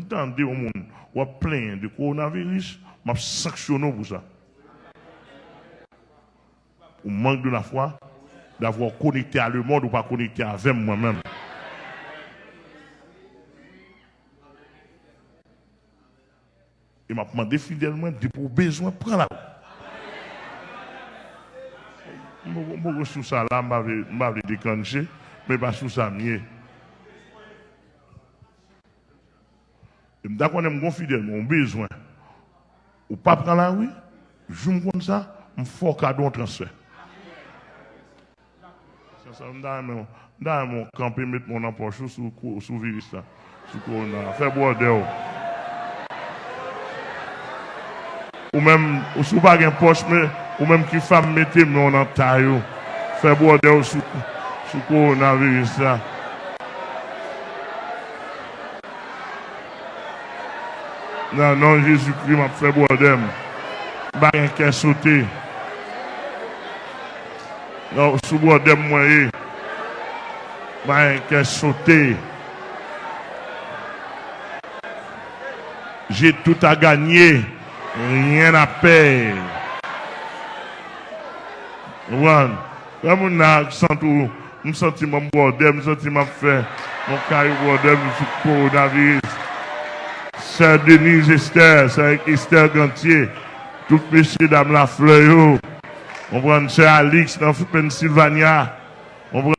tendez au monde, ou plein de coronavirus, m'a sanctionné pour ça. Ou manque de la foi, d'avoir connecté à le monde ou pas connecté avec moi-même. Et m'a demandé fidèlement de pour besoin prendre la. Moi sous ça là m'a déclenché mais pas sous ça mieux. D'accord, on est fidèlement, on besoin. Ou pas prendre la rue, je me comme ça, on fait cadeau en transfert. C'est ça, dans mon campé, mettre mon empoche sous virus là. Sous corona. Fait bordel. Ou même, ou sous pas un poche, mais, ou même qui femme mettez mon entaille. Fait bordel sous coronavirus là. Non, Jésus-Christ m'a fait bordel. Pas un qui sauté. Non, sous bordel moyen. Pas un qui sauté. J'ai tout à gagner. Rien à perdre. One. Comme on a senti mon sentiment bordel, mon sentiment fait, mon carré bordel, mon coronavirus. Sœur Denise Esther, Sœur Esther Gantier, tout messieurs, dames la fleur, on prend Sœur Alix dans Pennsylvania, on prend